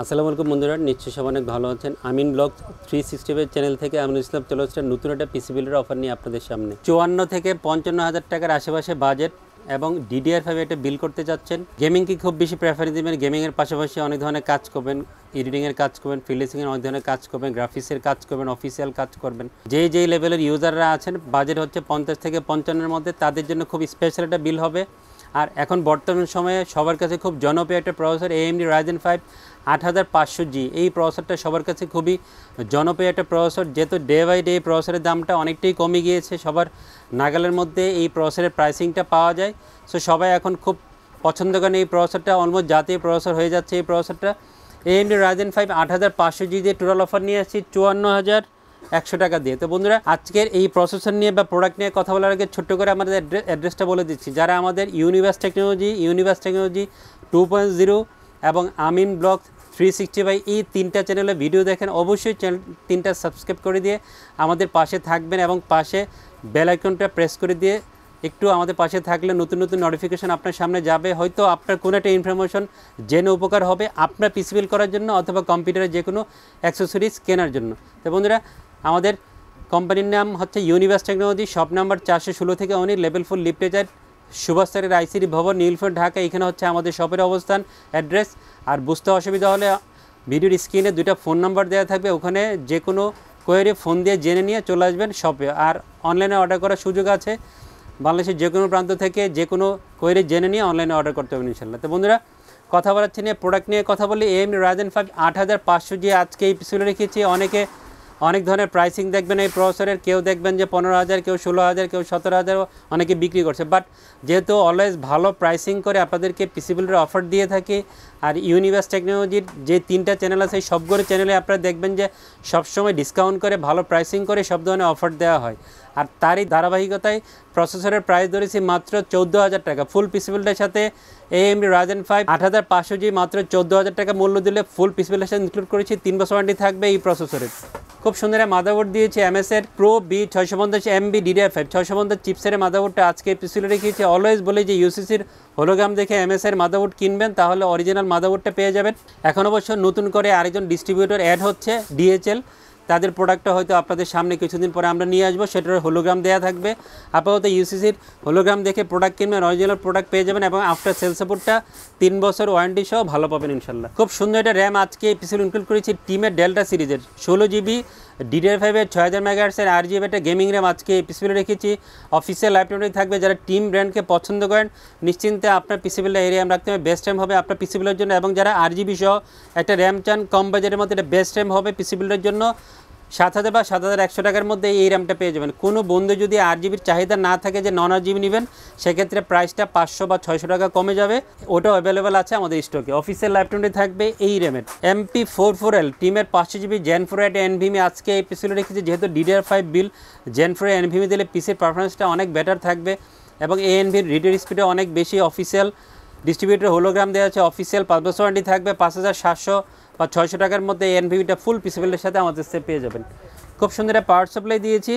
আসসালামু আলাইকুম বন্ধুরা, নিশ্চয়ই সব অনেক ভালো আছেন। আমিন ব্লগ 365 চ্যানেল থেকে আমিন ইসলাম চলে আসছে নতুন একটা পিসি বিল্ডের অফার নিয়ে আপনাদের সামনে। 54 থেকে 55,000 টাকার আশেপাশে বাজেট এবং DDR5 একটা বিল করতে যাচ্ছেন। গেমিং কি খুব বেশি প্রেফারেন্স দিবেন, গেমিংয়ের পাশাপাশি অনেক ধরনের কাজ করবেন, এডিটিংয়ের কাজ করবেন, ফ্রিল্যান্সিংয়ের অনেক ধরনের কাজ করবেন, গ্রাফিক্সের কাজ করবেন, অফিসিয়াল কাজ করবেন। যেই লেভেলের ইউজাররা আছেন, বাজেট হচ্ছে 50 থেকে 55-এর মধ্যে, তাদের জন্য খুব স্পেশাল একটা বিল হবে। আর এখন বর্তমান সময়ে সবার কাছে খুব জনপ্রিয় একটা প্রসেসর AMD Ryzen 5 8500G। এই প্রসেসরটা সবার কাছে খুবই জনপ্রিয় একটা প্রসেসর, যেহেতু ডে বাই ডে এই প্রসেসরের দামটা অনেকটাই কমে গিয়েছে, সবার নাগালের মধ্যে এই প্রসেসরের প্রাইসিংটা পাওয়া যায়। সো সবাই এখন খুব পছন্দ করেন এই প্রসেসরটা, অলমোস্ট জাতীয় প্রসেসর হয়ে যাচ্ছে এই প্রসেসরটা। AMD Ryzen 5 8500G দিয়ে টোটাল অফার নিয়ে আসছি 54,100 টাকা দিয়ে। তো বন্ধুরা, আজকের এই প্রসেসর নিয়ে বা প্রোডাক্ট নিয়ে কথা বলার আগে ছোট্ট করে আমাদের অ্যাড্রেসটা বলে দিচ্ছি। যারা আমাদের ইউনিভার্স টেকনোলজি 2.0 এবং আমিন ব্লগ 365 এই তিনটা চ্যানেলে ভিডিও দেখেন, অবশ্যই চ্যানেল তিনটা সাবস্ক্রাইব করে দিয়ে আমাদের পাশে থাকবেন এবং পাশে বেল আইকনটা প্রেস করে দিয়ে একটু আমাদের পাশে থাকলে নতুন নতুন নোটিফিকেশন আপনার সামনে যাবে। হয়তো আপনার কোনো একটা ইনফরমেশন জেনে উপকার হবে আপনার পিসি বিল্ড করার জন্য অথবা কম্পিউটারের যে কোনো অ্যাক্সেসরিজ কেনার জন্য। তো বন্ধুরা, আমাদের কোম্পানির নাম হচ্ছে ইউনিভার্স টেকনোলজি, শপ নাম্বার 416 থেকে 19, লেভেল 4, লিফটেজার, সুভাষ স্যারের ICT ভবন, নীলফোর্ড, ঢাকা। এখানে হচ্ছে আমাদের শপের অবস্থান, অ্যাড্রেস। আর বুঝতে অসুবিধা হলে ভিডিওর স্ক্রিনে 2টা ফোন নাম্বার দেওয়া থাকবে, ওখানে যে কোনো কোয়েরি ফোন দিয়ে জেনে নিয়ে চলে আসবেন শপে। আর অনলাইনে অর্ডার করার সুযোগ আছে, বাংলাদেশের যে কোনো প্রান্ত থেকে যে কোনো কোয়েরি জেনে নিয়ে অনলাইনে অর্ডার করতে হবে ইনশাল্লাহ। তো বন্ধুরা, কথা বলাচ্ছি নিয়ে প্রোডাক্ট নিয়ে কথা বলি। AMD Ryzen 5 8500G আজকে এই পিসি রেখেছি। অনেক ধরনের প্রাইসিং দেখবেন এই প্রসেসরের, কেউ দেখবেন যে 15,000, কেউ 16,000, কেউ 17,000 অনেকে বিক্রি করছে। বাট যেহেতু অলওয়েজ ভালো প্রাইসিং করে আপনাদেরকে পিসি বিল্ডের অফার দিয়ে থাকি, আর ইউনিভার্স টেকনোলজির যে 3টা চ্যানেল আছে, সবগুলো চ্যানেলে আপনারা দেখবেন যে সবসময় ডিসকাউন্ট করে ভালো প্রাইসিং করে সব ধরনের অফার দেওয়া হয়। আর তারই ধারাবাহিকতায় প্রসেসরের প্রাইস ধরেছি মাত্র 14,000 টাকা। ফুল পিসি বিল্ডের সাথে AMD Ryzen 5 8500G মাত্র 14,000 টাকা মূল্য দিলে ফুল পিসি বিল্ডের সাথে ইনক্লুড করেছি। 3 বছর ওয়ারেন্টি থাকবে এই প্রসেসরের। খুব সুন্দর মাদারবোর্ড দিয়েছি, MSের Pro B650MB DDR5 650 চিপসের মাদারবোর্ডটা আজকে পিসিলে রেখেছি। অলওয়েজ বলি যে UCCর হোলোগ্রাম দেখে MSের মাদারবোর্ড কিনবেন, তাহলে অরিজিনাল মাদারবোর্ডটা পেয়ে যাবেন। এখন অবশ্য নতুন করে আরেকজন ডিস্ট্রিবিউটর অ্যাড হচ্ছে, DHL। তাদের প্রোডাক্টটা হয়তো আপনাদের সামনে কিছুদিন পরে আমরা নিয়ে আসবো, সেটার হোলোগ্রাম দেওয়া থাকবে। আপাতত UCCর হোলোগ্রাম দেখে প্রোডাক্ট কিনবেন, অরিজিনাল প্রোডাক্ট পেয়ে যাবেন এবং আফটার সেল সাপোর্টটা 3 বছর ওয়ারেন্টি সহ ভালো পাবেন ইনশাল্লাহ। খুব সুন্দর একটা র্যাম আজকে পিসির ইনক্লুড করেছি, টিমের ডেল্টা সিরিজের 16GB DDR5 এর 6000 MHz এর RGB একটা গেমিং র্যাম আজকে পিসি রেখেছি। অফিসিয়াল ল্যাপটপে থাকবে, যারা টিম ব্র্যান্ডকে পছন্দ করেন নিশ্চিন্তে আপনার পিসি বিল্ডে এই র্যাম রাখতে হবে, বেস্ট র্যাম হবে আপনার পিসি বিল্ডের জন্য। এবং যারা RGB সহ একটা র্যাম চান কম বাজেটের মধ্যে, এটা বেস্ট র্যাম হবে পিসি বিল্ডের জন্য। 7,000 বা 7,100 টাকার মধ্যে এই র্যামটা পেয়ে যাবেন। কোনো বন্ধু যদি 8GBর চাহিদা না থাকে যে নন 8GB নেবেন, সেক্ষেত্রে প্রাইসটা 500 বা 600 টাকা কমে যাবে, ওটাও অ্যাভেলেবেল আছে আমাদের স্টকে। অফিসিয়াল ল্যাপটপে থাকবে এই র্যামের MP44L টিমের 500GB Gen 4 একটা NVMe আজকে এই পিসিতে রেখেছি। যেহেতু DDR5 বিল, Gen 4 NVMe দিলে পিসির পারফরমেন্সটা অনেক বেটার থাকবে এবং এই NVMe রিডের স্পিডে অনেক বেশি। অফিসিয়াল ডিস্ট্রিবিউটর হোলোগ্রাম দেওয়া আছে, অফিসিয়াল 5 বছর ওয়ারেন্টি থাকবে। 5,700 বা 600 টাকার মধ্যে এই NVMeটা ফুল পিসি বিল্ডের সাথে আমাদের সাথে পেয়ে যাবেন। খুব সুন্দর একটা পাওয়ার সাপ্লাই দিয়েছি।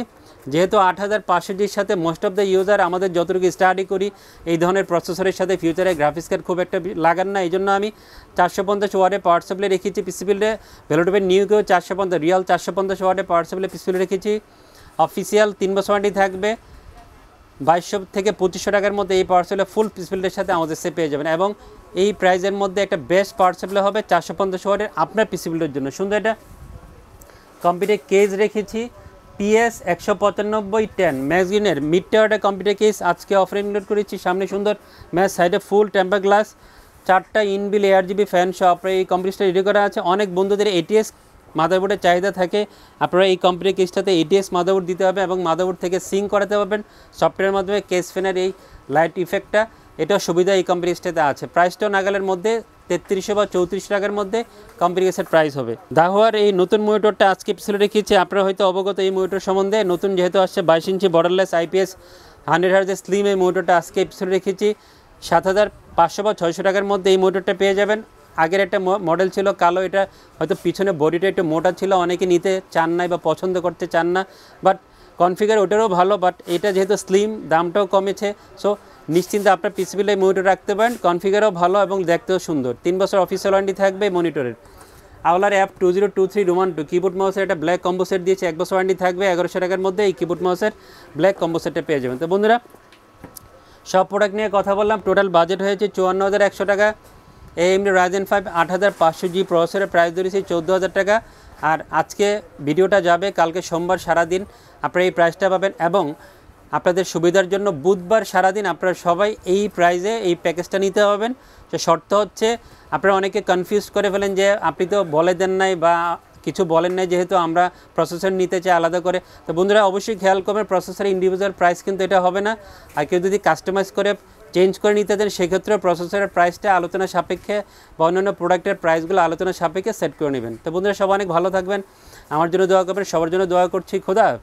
যেহেতু 8500Gর সাথে মোস্ট অফ দ্য ইউজার আমাদের যতটুকু স্টাডি করি এই ধরনের প্রসেসরের সাথে ফিউচারে গ্রাফিক্স কার্ড খুব একটা লাগান না, এই জন্য আমি 450 ওয়াটের পাওয়ার সাপ্লাই রেখেছি পিসি বিল্ডে। ভ্যালোটপের নিউকেও 450 রিয়াল 450 ওয়াটের পাওয়ার সাপ্লাই পিসি বিল্ডে রেখেছি। অফিসিয়াল 3 বছর ওয়ারেন্টি থাকবে। 2200 থেকে 2500 টাকার মধ্যে এই পাওয়ার সাপ্লাই ফুল পিসি বিল্ডের সাথে আমাদের সাথে পেয়ে যাবেন এবং এই প্রাইসের মধ্যে একটা বেস্ট পাওয়ার সাপ্লাই হবে 450 ওয়াটের আপনার পিসি বিল্ডের জন্য। সুন্দর একটা কম্পিউটার কেস রেখেছি, PS 19510 ম্যাক্সগিনের মিড টাওয়ারের কম্পিউটার কেস আজকে অফারে ইনক্লুড করেছি। সামনে সুন্দর ম্যাচ, সাইডে ফুল টেম্পার গ্লাস, 4টা ইনবিল ARGB ফ্যান সহ আপনার এই কম্পিউটারটা রেডি করা আছে। অনেক বন্ধুদের ATS মাদারবোর্ডের চাহিদা থাকে, আপনারা এই কম্পিউটার কেসটাতে ATS মাদারবোর্ড দিতে হবে এবং মাদারবোর্ড থেকে সিঙ্ক করাতে পারবেন সফটওয়্যারের মাধ্যমে। কেস ফ্যানের এই লাইট ইফেক্টটা, এটাও সুবিধা এই কম্পিউটারটাতে আছে। প্রাইসটাও নাগালের মধ্যে 3300 বা 3400 টাকার মধ্যে কম্পিউটারের প্রাইস হবে। দাহুয়ার এই নতুন মনিটরটা আজকে পিছনে রেখেছি, আপনারা হয়তো অবগত এই মনিটর সম্বন্ধে। নতুন যেহেতু আসছে 22 ইঞ্চি বর্ডারলেস IPS 100Hz স্লিম এই মনিটরটা আজকে পিছনে রেখেছি। 7,500 বা 600 টাকার মধ্যে এই মনিটরটা পেয়ে যাবেন। আগের একটা মডেল ছিল কালো, এটা হয়তো পিছনে বডিটা একটু মোটা ছিল, অনেকে নিতে চান না বা পছন্দ করতে চান না, বাট কনফিগার ওটারও ভালো। বাট এটা যেহেতু স্লিম, দামটাও কমেছে, সো নিশ্চিন্তে আপনার পিসি বিলে মনিটর রাখতে পারেন। কনফিগারও ভালো এবং দেখতেও সুন্দর। 3 বছর অফিসিয়াল ওয়ারেন্টি থাকবে মনিটরের। আওলার অ্যাপ 2023 রোমান 2 কিবোর্ড মাউসের একটা ব্ল্যাক কম্বো সেট দিয়েছে, 1 বছর ওয়ারেন্টি থাকবে। 1100 টাকার মধ্যে এই কিবোর্ড মাউসের ব্ল্যাক কম্বো সেটটা পেয়ে যাবেন। তো বন্ধুরা সব প্রোডাক্ট নিয়ে কথা বললাম, টোটাল বাজেট হয়েছে 54,100 টাকা। AMD Ryzen 5 8500G প্রসেসরের প্রাইস ধরেছি 14,000 টাকা। আর আজকে ভিডিওটা যাবে, কালকে সোমবার সারাদিন আপনারা এই প্রাইসটা পাবেন, এবং আপনাদের সুবিধার জন্য বুধবার সারাদিন আপনারা সবাই এই প্রাইসে এই প্যাকেজটা নিতে পারবেন। তো শর্ত হচ্ছে, আপনারা অনেকে কনফিউজ করে ফেলেন যে আপনি তো বলে দেন নাই বা কিছু বলেন নাই, যেহেতু আমরা প্রসেসর নিতে চাই আলাদা করে। তো বন্ধুরা অবশ্যই খেয়াল করবেন, প্রসেসরের ইন্ডিভিজুয়াল প্রাইস কিন্তু এটা হবে না। আর কেউ যদি কাস্টমাইজ করে চেঞ্জ করে নিতে দেন, সেক্ষেত্রে প্রসেসরের প্রাইসটা আলোচনা সাপেক্ষে বা অন্যান্য প্রোডাক্টের প্রাইসগুলো আলোচনা সাপেক্ষে সেট করে নেবেন। তো বন্ধুরা সবাই অনেক ভালো থাকবেন, আমার জন্য দোয়া করবেন, সবার জন্য দোয়া করছি। খোদা হাফেজ।